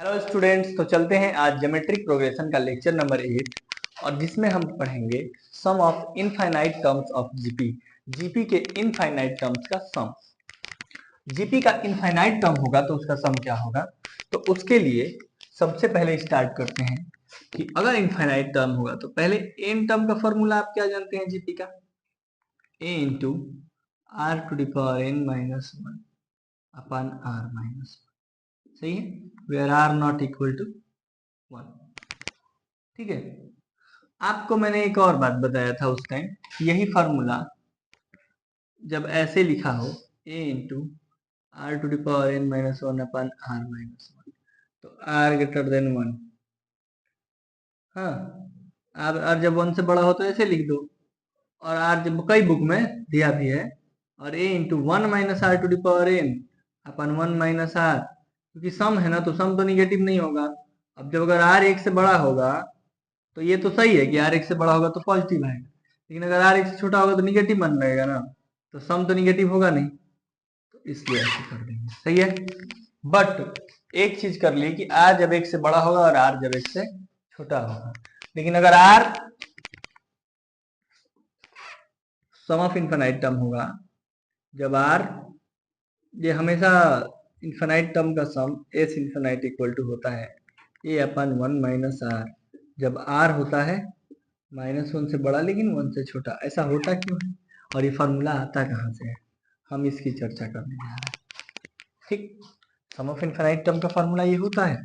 Hello students, तो चलते हैं आज ज्योमेट्रिक प्रोग्रेशन का लेक्चर नंबर 8 और जिसमें हम पढ़ेंगे sum of infinite terms of GP. GP के इनफाइनाइट टर्म्स का सम। जीपी का इनफाइनाइट टर्म होगा तो उसका सम क्या होगा। तो उसके लिए सबसे पहले स्टार्ट करते हैं कि अगर इनफाइनाइट टर्म होगा तो पहले एन टर्म का फॉर्मूला आप क्या जानते हैं जीपी का। A into r to the power n minus one upon r minus one. सही है, where r not equal to one. ठीक है, आपको मैंने एक और बात बताया था उस टाइम, यही फॉर्मूला जब ऐसे लिखा हो a into r to the power n minus one upon r minus one, तो आर ग्रेटर देन वन। हाँ, आर जब वन से बड़ा हो तो ऐसे लिख दो, और आर जब कई बुक में दिया भी है, और a into one minus r to the power n upon one minus r, क्योंकि सम है ना तो सम तो निगेटिव नहीं होगा। अब जब अगर आर एक से बड़ा होगा तो ये तो सही है कि आर एक से बड़ा होगा तो पॉजिटिव आएगा, लेकिन अगर आर एक से छोटा होगा तो निगेटिव बन रहेगा ना, तो सम तो निगेटिव होगा नहीं, तो इसलिए ऐसे कर देंगे। सही है, बट एक चीज कर ली कि आर जब एक से बड़ा होगा और आर जब एक से छोटा होगा, लेकिन अगर r sum of infinite term होगा, जब आर ये हमेशा इनफाइनाइट टर्म का sum S infinite equal to होता है a upon one minus r, जब आर होता है माइनस वन से बड़ा लेकिन वन से छोटा। ऐसा होता क्यों है और ये फॉर्मूला आता कहाँ से है, हम इसकी चर्चा करने जा रहे हैं। ठीक, सम ऑफ इनफाइनाइट टर्म का फॉर्मूला ये होता है,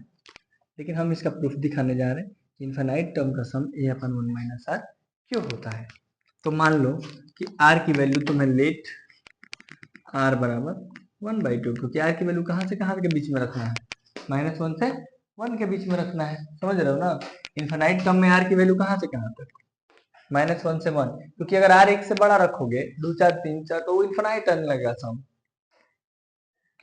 लेकिन हम इसका प्रूफ दिखाने जा रहे हैं कि इनफाइनाइट टर्म का सम ए अपन वन माइनस आर क्यों होता है। तो मान लो कि आर की वैल्यू तो मैं लेट आर बराबर वन बाई टू, क्योंकि आर की वैल्यू कहाँ से कहाँ के बीच में रखना है, माइनस वन से वन के बीच में रखना है। समझ रहे हो ना, इनफाइनाइट टर्म में आर की वैल्यू कहाँ से कहाँ तक, माइनस वन से वन, क्योंकि अगर आर एक से बड़ा रखोगे दो चार तीन चार तो वो इन्फिनाइट आने लगेगा सम।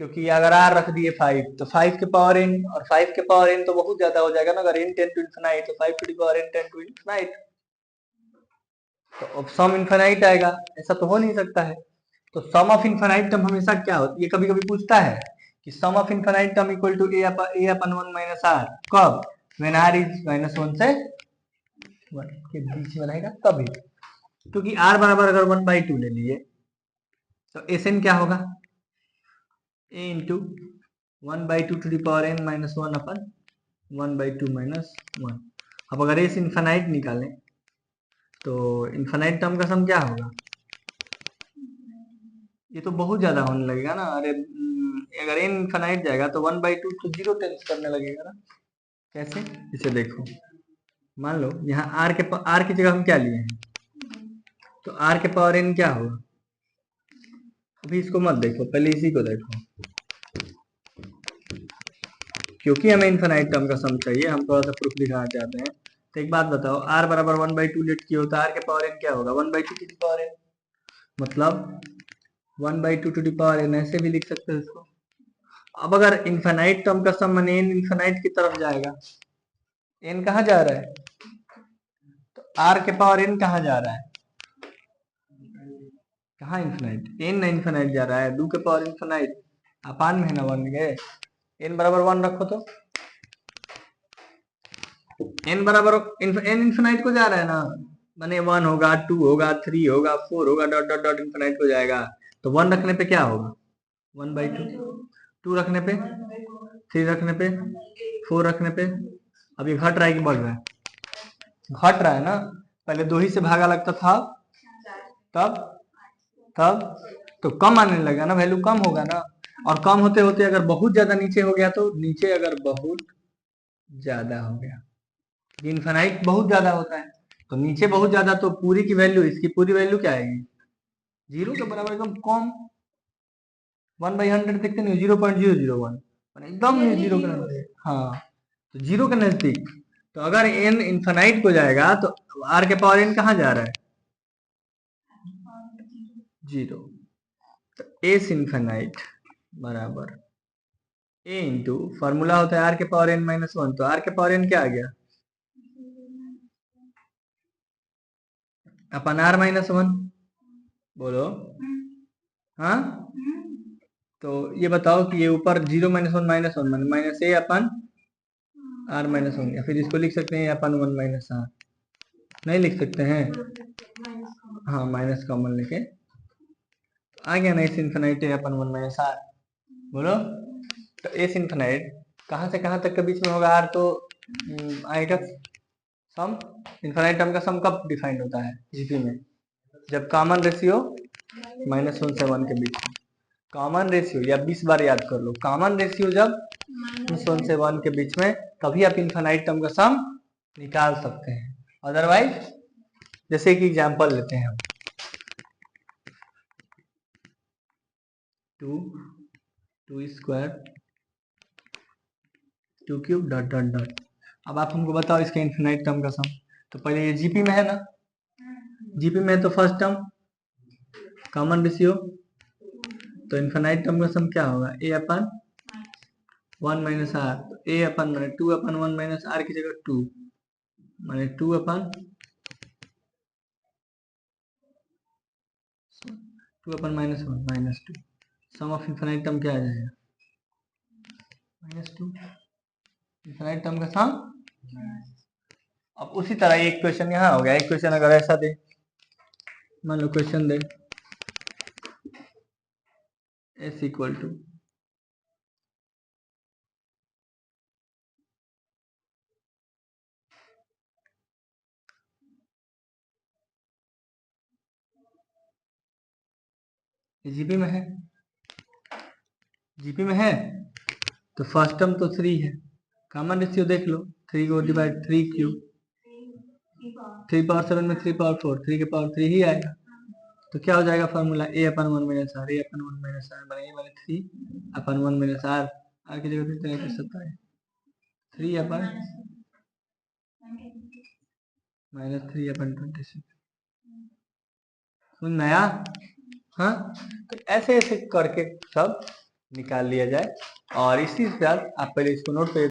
क्योंकि अगर आर रख दिए फाइव तो फाइव के पावर एन, और फाइव के पावर एन तो बहुत ज्यादा हो जाएगा ना, अगर एन टेन टू इन्फिनाइट तो five to the power n tends to infinite, तो अब सम इन्फिनाइट आएगा। ऐसा तो हो नहीं सकता है। तो सम ऑफ इन्फिनाइट टर्म हमेशा क्या होता है, ये कभी कभी पूछता है कि sum of infinite term equal to a upon one minus r, कब, when r is minus one से वन के बीच में रहेगा तभी। क्योंकि आर बराबर अगर वन बाई टू ले लिए तो एस एन क्या होगा, a into one by two to the power n minus one upon one by two minus one. अब अगर एस इन्फानाइट निकालें तो इन्फानाइट टर्म का सम क्या होगा, ये तो बहुत ज्यादा होने लगेगा ना। अरे अगर एन इन्फानाइट जाएगा तो वन बाई टू तो जीरो टेंस करने लगेगा ना। कैसे, इसे देखो, मान लो यहाँ आर की जगह हम क्या लिए हैं, तो आर के पावर एन क्या होगा। अभी इसको मत देखो, पहले इसी को देखो, क्योंकि हमें इनफाइनाइट टर्म का सम चाहिए, हम थोड़ा सा प्रूफ दिखाना चाहते हैं। तो एक बात बताओ, आर बराबर वन बाई टू लेट की होता है, आर के पावर एन क्या होगा, one by two to the power n, मतलब one by two to the power n, ऐसे भी लिख सकते हो इसको। अब अगर इनफाइनाइट टर्म का सम माने एन इनफाइनाइट की तरफ जाएगा, एन कहाँ जा रहा है, तो आर के पावर एन कहाँ जा रहा है, कहाँ इन्फिनाइट, एन ना इन्फिनाइट जा रहा है, दो के पावर इन्फिनाइट अपान में है ना वन गए, एन बराबर वन रखो तो एन बराबर एन इन्फिनाइट को जा रहा है ना, माने वन होगा, टू होगा, थ्री होगा, फोर होगा, डॉट डॉट डॉट इन्फिनाइट को जाएगा। तो वन रखने पे क्या होगा, वन बाई टू, टू रखने पे, थ्री रखने पे, फोर रखने पे। अब ये घट रहा है कि बढ़ रहा है, घट रहा है ना। पहले दो ही से भागा लगता था, तब तब तो कम आने लगा ना, वैल्यू कम होगा ना। और कम होते होते अगर बहुत ज्यादा नीचे हो गया, तो नीचे अगर बहुत ज्यादा हो गया, इनफाइनाइट बहुत ज्यादा होता है, तो नीचे बहुत ज्यादा, तो पूरी की वैल्यू, इसकी पूरी वैल्यू क्या आएगी, जीरो के बराबर, एकदम कम। वन बाई हंड्रेड देखते नहीं, 0.001, एकदम जीरो के नजदीक। हाँ, तो जीरो के नजदीक। तो अगर एन इनफाइनाइट को जाएगा तो आर के पावर एन कहाँ जा रहा है, जीरो। तो एस इनफाइनाइट बराबर ए इंटू फॉर्मूला होता है आर के पावर एन माइनस वन, तो आर के पावर एन क्या आ गया, अपन आर माइनस वन, बोलो। हाँ, तो ये बताओ कि ये ऊपर zero minus one minus one minus a upon r minus one, या फिर इसको लिख सकते हैं अपन वन माइनस आर, नहीं लिख सकते हैं? हाँ, माइनस कॉमन लेके आ गया ना, एस इन्फिनाइट है अपन वन माइनस आर। बोलो, तो एस इन्फिनाइट कहाँ से कहाँ तक के बीच में होगा आर, तो आएगा सम, इन्फिनाइट टर्म का सम कब डिफाइंड होता है जीपी में? जब कॉमन रेशियो माइनस वन से वन के बीच में, कॉमन रेशियो, या 20 बार याद कर लो, कॉमन रेशियो जब माइनस वन से वन के बीच में, तभी आप इन्फिनाइट टर्म का सम निकाल सकते हैं। अदरवाइज, जैसे कि एग्जांपल लेते हैं हम, 2 square 2 cube dot dot dot. अब आप हमको बताओ इसके इन्फिनाइट टर्म का सम। तो पहले ये जीपी में है ना, जीपी में है तो फर्स्ट टर्म कॉमन रेशियो, तो इन्फिनाइट टर्म का सम क्या होगा? A upon one minus r, तो ए अपन माने two upon one minus r की जगह टू, माने two upon minus one minus two. Sum of infinite term क्या आ जाएगा? माइनस टू, इन्फिनाइट टर्म का सम। अब उसी तरह एक क्वेश्चन यहाँ हो गया, एक क्वेश्चन अगर ऐसा दे, मान लो क्वेश्चन दे एस इक्वल टू जीपी में है, जीपी में है तो फर्स्ट टर्म तो 3 है, कॉमन रेशियो देख लो, 3 को डिवाइड 3 क्यूब, 3 पावर 7 में 3 पावर 4, 3 के पावर 3 ही आएगा। तो क्या हो जाएगा formula? A upon one minus r, a upon one minus r बने, ए बने 3 upon one minus r, r की जगह कितना कर सकता है? 3 अपन माइनस 3 अपन 26। समझ में आया? हाँ, तो ऐसे ऐसे करके सब निकाल लिया जाए, और इसी के साथ आप पहले इसको नोट पे